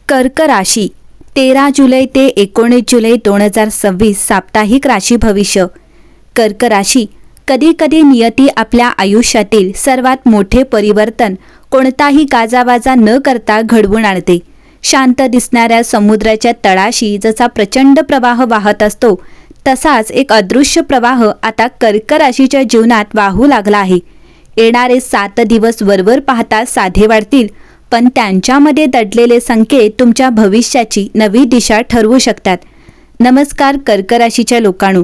कर्क राशी 13 जुलै ते 19 जुलै 2026 साप्ताहिक राशी भविष्य. कर्क राशी कधी कधी नियती आपल्या आयुष्यातील सर्वात मोठे परिवर्तन कोणताही गाजावाजा न करता घडवून आणते. शांत दिसणाऱ्या समुद्राच्या तळाशी जसा प्रचंड प्रवाह वाहत असतो तसाच एक अदृश्य प्रवाह आता कर्क राशीच्या जीवनात वाहू लागला आहे. येणारे 7 दिवस वरवर पाहता साधे वाटतील, पण त्यांच्यामध्ये दडलेले संकेत तुमच्या भविष्याची नवी दिशा ठरवू शकतात. नमस्कार कर्क राशीच्या लोकांनो,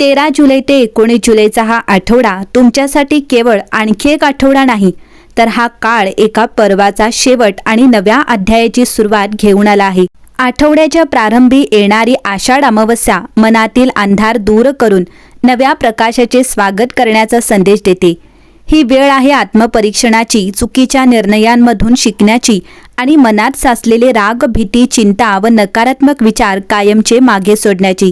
13 जुलै ते 19 जुलैचा हा आठवडा तुमच्यासाठी केवळ आणखी एक आठवडा नाही, तर हा काळ एका पर्वाचा शेवट आणि नव्या अध्यायाची सुरुवात घेऊन आला आहे. आठवड्याच्या प्रारंभी येणारी आषाढ अमावस्या मनातील अंधार दूर करून नव्या प्रकाशाचे स्वागत करण्याचा संदेश देते. ही वेळ आहे आत्मपरीक्षणाची, चुकीच्या निर्णयांमधून शिकण्याची आणि मनात साचलेले राग, भीती, चिंता व नकारात्मक विचार कायमचे मागे सोडण्याची.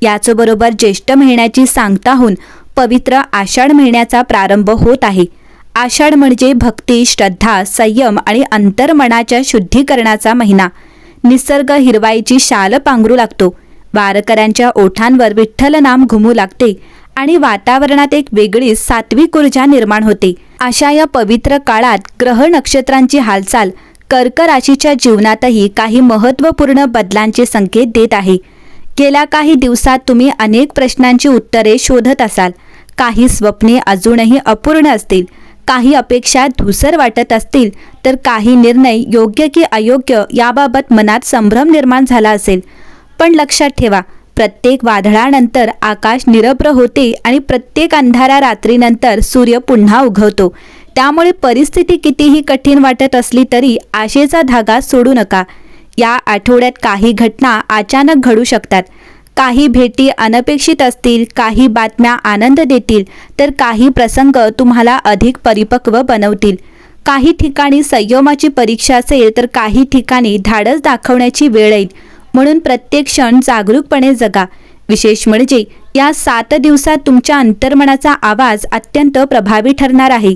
याचबरोबर ज्येष्ठ महिन्याची सांगता होऊन पवित्र आषाढ महिन्याचा प्रारंभ होत आहे. आषाढ म्हणजे भक्ती, श्रद्धा, संयम आणि अंतर्मनाच्या शुद्धीकरणाचा महिना. निसर्ग हिरवाईची शाल पांघरू लागतो, वारकऱ्यांच्या ओठांवर विठ्ठल नाम घुमू लागते आणि वातावरणात एक वेगळीच सात्विक ऊर्जा निर्माण होते. अशा या पवित्र काळात ग्रह नक्षत्रांची हालचाल कर्क राशीच्या जीवनातही काही महत्त्वपूर्ण बदलांचे संकेत देत आहे. गेल्या काही दिवसात तुम्ही अनेक प्रश्नांची उत्तरे शोधत असाल. काही स्वप्ने अजूनही अपूर्ण असतील, काही अपेक्षा धूसर वाटत असतील, तर काही निर्णय योग्य की अयोग्य याबाबत मनात संभ्रम निर्माण झाला असेल. पण लक्षात ठेवा, प्रत्येक वादळानंतर आकाश निरभ्र होते आणि प्रत्येक अंधाऱ्या रात्रीनंतर सूर्य पुन्हा उगवतो. त्यामुळे परिस्थिती कितीही कठीण वाटत असली तरी आशेचा धागा सोडू नका. या आठवड्यात काही घटना अचानक घडू शकतात. काही भेटी अनपेक्षित असतील, काही बातम्या आनंद देतील, तर काही प्रसंग तुम्हाला अधिक परिपक्व बनवतील. काही ठिकाणी संयमाची परीक्षा असेल, तर काही ठिकाणी धाडस दाखवण्याची वेळ येईल. म्हणून प्रत्येक क्षण जागरूकपणे जगा. विशेष म्हणजे या 7 दिवसात तुमच्या अंतर्मनाचा आवाज अत्यंत प्रभावी ठरणार आहे.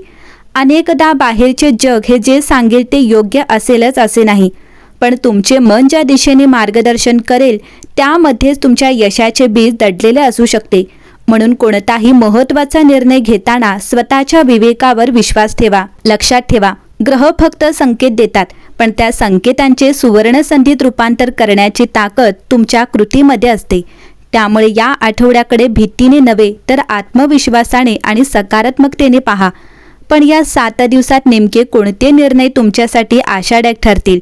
अनेकदा बाहेरचे जग हे जे सांगेल ते योग्य असेलच असे नाही, पण तुमचे मन ज्या दिशेने मार्गदर्शन करेल त्यामध्येच तुमच्या यशाचे बीज दडलेले असू शकते. म्हणून कोणताही महत्त्वाचा निर्णय घेताना स्वतःच्या विवेकावर विश्वास ठेवा. लक्षात ठेवा, ग्रह फक्त संकेत देतात, पण त्या संकेतांचे सुवर्ण संधीत रूपांतर करण्याची ताकद तुमच्या कृतीमध्ये असते. त्यामुळे या आठवड्याकडे भीतीने नव्हे, तर आत्मविश्वासाने आणि सकारात्मकतेने पहा. पण या 7 दिवसात नेमके कोणते निर्णय तुमच्यासाठी आशादायक ठरतील?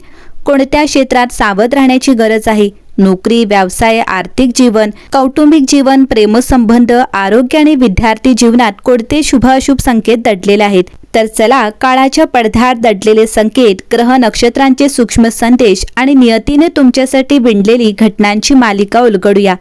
कोणत्या क्षेत्रात सावध राहण्याची गरज आहे? नोकरी, व्यवसाय, आर्थिक जीवन, कौटुंबिक जीवन, प्रेमसंबंध, आरोग्य आणि विद्यार्थी जीवनात कोणते शुभ-अशुभ संकेत दडलेले आहेत? तर चला, काळाच्या पडद्याआड दडलेले संकेत, ग्रह नक्षत्रांचे सूक्ष्म संदेश आणि नियतीने तुमच्यासाठी विणलेली घटनांची मालिका उलगडूया.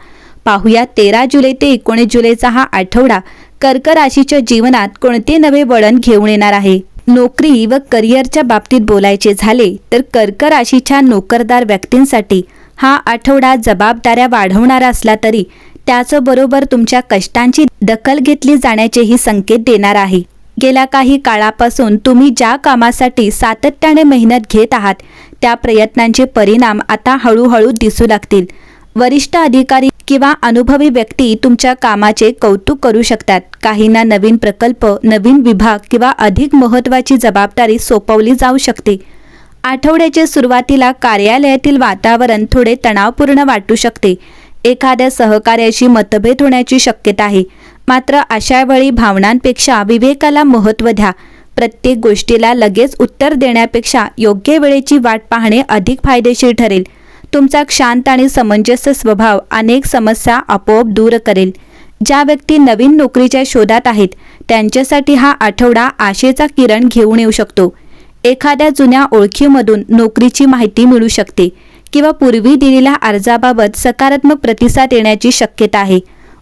पाहूया 13 जुलै ते 19 जुलैचा हा आठवडा कर्क राशीच्या जीवनात कोणते नवे वळण घेऊन येणार आहे. नोकरी व करिअरच्या बाबतीत बोलायचे झाले तर कर्क राशीच्या नोकरदार व्यक्तींसाठी हा आठवडा जबाबदाऱ्या वाढवणारा असला तरी त्याचबरोबर तुमच्या कष्टांची दखल घेतली जाण्याचेही संकेत देणार आहे. गेल्या काही काळापासून तुम्ही ज्या कामासाठी सातत्याने मेहनत घेत आहात त्या प्रयत्नांचे परिणाम आता हळूहळू दिसू लागतील. वरिष्ठ अधिकारी किंवा अनुभवी व्यक्ती तुमच्या कामाचे कौतुक करू शकतात. काहींना नवीन प्रकल्प, नवीन विभाग किंवा अधिक महत्त्वाची जबाबदारी सोपवली जाऊ शकते. आठवड्याच्या सुरुवातीला कार्यालयातील वातावरण थोडे तणावपूर्ण वाटू शकते. एखाद्या सहकार्याशी मतभेद होण्याची शक्यता आहे. मात्र अशा वेळी भावनांपेक्षा विवेकाला महत्त्व द्या. प्रत्येक गोष्टीला लगेच उत्तर देण्यापेक्षा योग्य वेळेची वाट पाहणे अधिक फायदेशीर ठरेल. तुमचा शांत आणि समंजस स्वभाव अनेक समस्या आपोआप दूर करेल. ज्या व्यक्ती नवीन नोकरीच्या शोधात आहेत त्यांच्यासाठी हा आठवडा आशेचा किरण घेऊन येऊ शकतो. एखाद्या जुन्या ओळखीमधून नोकरीची माहिती मिळू शकते किंवा पूर्वी दिलेल्या अर्जाबाबत सकारात्मक प्रतिसाद येण्याची शक्यता आहे.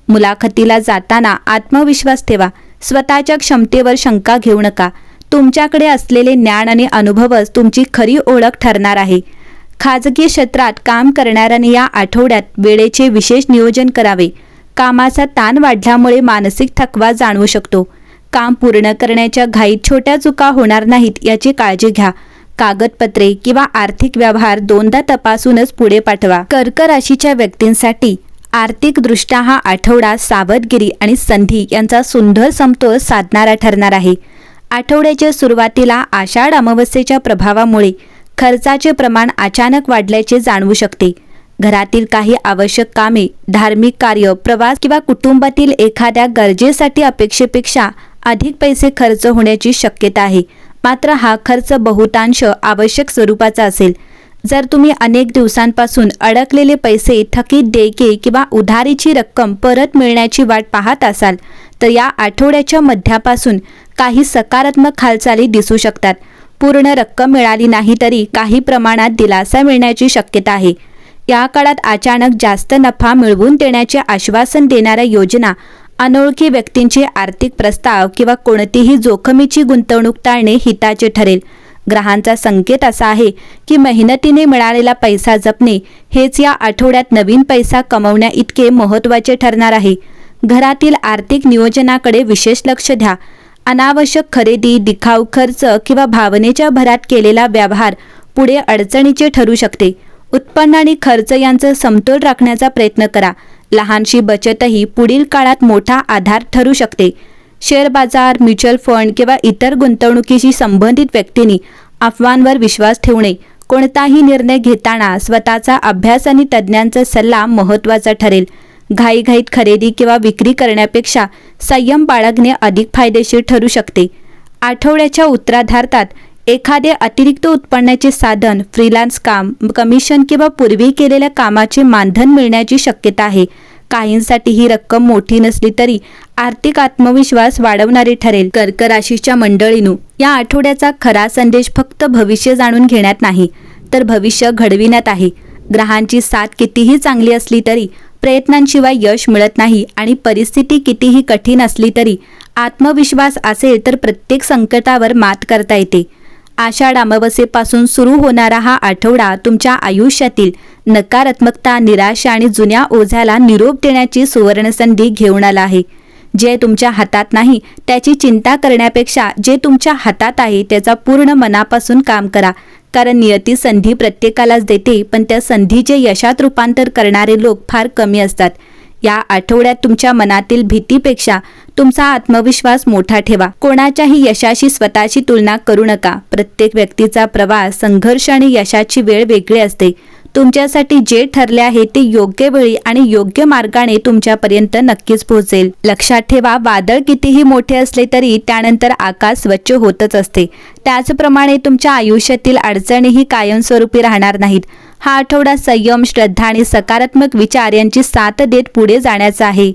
मुलाखतीला जाताना आत्मविश्वास ठेवा. स्वतःच्या क्षमतेवर शंका घेऊ नका. तुमच्याकडे असलेले ज्ञान आणि अनुभवच तुमची खरी ओळख ठरणार आहे. खाजगी क्षेत्रात काम करणाऱ्यांनी या आठवड्यात वेळेचे विशेष नियोजन करावे. कामाचा ताण वाढल्यामुळे मानसिक थकवा जाणवू शकतो. काम पूर्ण करण्याच्या घाईत छोट्या चुका होणार नाहीत याची काळजी घ्या. कागदपत्रे किंवा आर्थिक व्यवहार दोनदा तपासूनच पुढे पाठवा. कर्क राशीच्या व्यक्तींसाठी आर्थिकदृष्ट्या हा आठवडा सावधगिरी आणि संधी यांचा सुंदर समतोल साधणारा ठरणार आहे. आठवड्याच्या सुरुवातीला आषाढ अमावस्येच्या प्रभावामुळे खर्चाचे प्रमाण अचानक वाढल्याचे जाणवू शकते. घरातील काही आवश्यक कामे, धार्मिक कार्य, प्रवास किंवा कुटुंबातील एखाद्या गरजेसाठी अपेक्षेपेक्षा अधिक पैसे खर्च होण्याची शक्यता आहे. मात्र हा खर्च बहुतांश आवश्यक स्वरूपाचा असेल. जर तुम्ही अनेक दिवसांपासून अडकलेले पैसे, थकीत देयके किंवा उधारीची रक्कम परत मिळण्याची वाट पाहत असाल तर या आठवड्याच्या मध्यापासून काही सकारात्मक हालचाली दिसू शकतात. पूर्ण रक्कम मिळाली नाही तरी काही प्रमाणात दिलासा मिळण्याची शक्यता आहे. या काळात अचानक जास्त नफा मिळवून देण्याचे आश्वासन देणाऱ्या योजना, अनोळखी व्यक्तींचे आर्थिक प्रस्ताव किंवा कोणतीही जोखमीची गुंतवणूक टाळणे हिताचे ठरेल. ग्रहांचा संकेत असा आहे की मेहनतीने मिळालेला पैसा जपणे हेच या आठवड्यात नवीन पैसा कमवण्या इतके महत्त्वाचे ठरणार आहे. घरातील आर्थिक नियोजनाकडे विशेष लक्ष द्या. अनावश्यक खरेदी, दिखाऊ खर्च किंवा भावनेच्या भरात केलेला व्यवहार पुढे अडचणीचे ठरू शकते. उत्पन्न आणि खर्च यांचा समतोल राखण्याचा प्रयत्न करा. लहानशी बचतही पुढील काळात मोठा आधार ठरू शकते. शेअर बाजार, म्युच्युअल फंड किंवा इतर गुंतवणुकीशी संबंधित व्यक्तींनी अफवांवर विश्वास ठेवू नये. कोणताही निर्णय घेताना स्वतःचा अभ्यास आणि तज्ज्ञांचा सल्ला महत्त्वाचा ठरेल. घाईघाईत खरेदी किंवा विक्री करण्यापेक्षा संयम बाळगणे अधिक फायदेशीर ठरू शकते. आठवड्याच्या उत्तरार्धात एखादे अतिरिक्त उत्पन्नाचे साधन, फ्रीलान्स काम, कमिशन किंवा पूर्वी केलेल्या कामाचे मानधन मिळण्याची शक्यता आहे. काहींसाठी ही रक्कम मोठी नसली तरी आर्थिक आत्मविश्वास वाढवणारी ठरेल. कर्क राशीच्या मंडळींनो, या आठवड्याचा खरा संदेश फक्त भविष्य जाणून घेण्यात नाही तर भविष्य घडविण्यात आहे. ग्रहांची साथ कितीही चांगली असली तरी प्रयत्नांशिवाय यश मिळत नाही आणि परिस्थिती कितीही कठीण असली तरी आत्मविश्वास असेल तर प्रत्येक संकटावर मात करता येते. आषाढ अमावस्येपासून सुरू होणारा हा आठवडा तुमच्या आयुष्यातील नकारात्मकता, निराशा आणि जुन्या ओझ्याला निरोप देण्याची सुवर्णसंधी घेऊन आला आहे. जे तुमच्या हातात नाही त्याची चिंता करण्यापेक्षा जे तुमच्या हातात आहे त्याचा पूर्ण मनापासून काम करा. कारण नियती संधी प्रत्येकालाच देते, पण त्या संधीचे यशात रूपांतर करणारे लोक फार कमी असतात. या आठवड्यात तुमच्या मनातील भीतीपेक्षा तुमचा आत्मविश्वास मोठा ठेवा. कोणाच्याही यशाशी स्वतःची तुलना करू नका. प्रत्येक व्यक्तीचा प्रवास, संघर्ष आणि यशाची वेळ वेगळी असते. तुमच्यासाठी जे ठरले आहे ते योग्य वेळी आणि योग्य मार्गाने तुमच्यापर्यंत नक्कीच पोहोचेल. लक्षात ठेवा, वादळ कितीही मोठे असले तरी त्यानंतर आकाश स्वच्छ होतच असते. त्याचप्रमाणे तुमच्या आयुष्यातील अडचणीही कायमस्वरूपी राहणार नाहीत. हा आठवडा संयम, श्रद्धा आणि सकारात्मक विचार यांची साथ देत पुढे जाण्याचा आहे.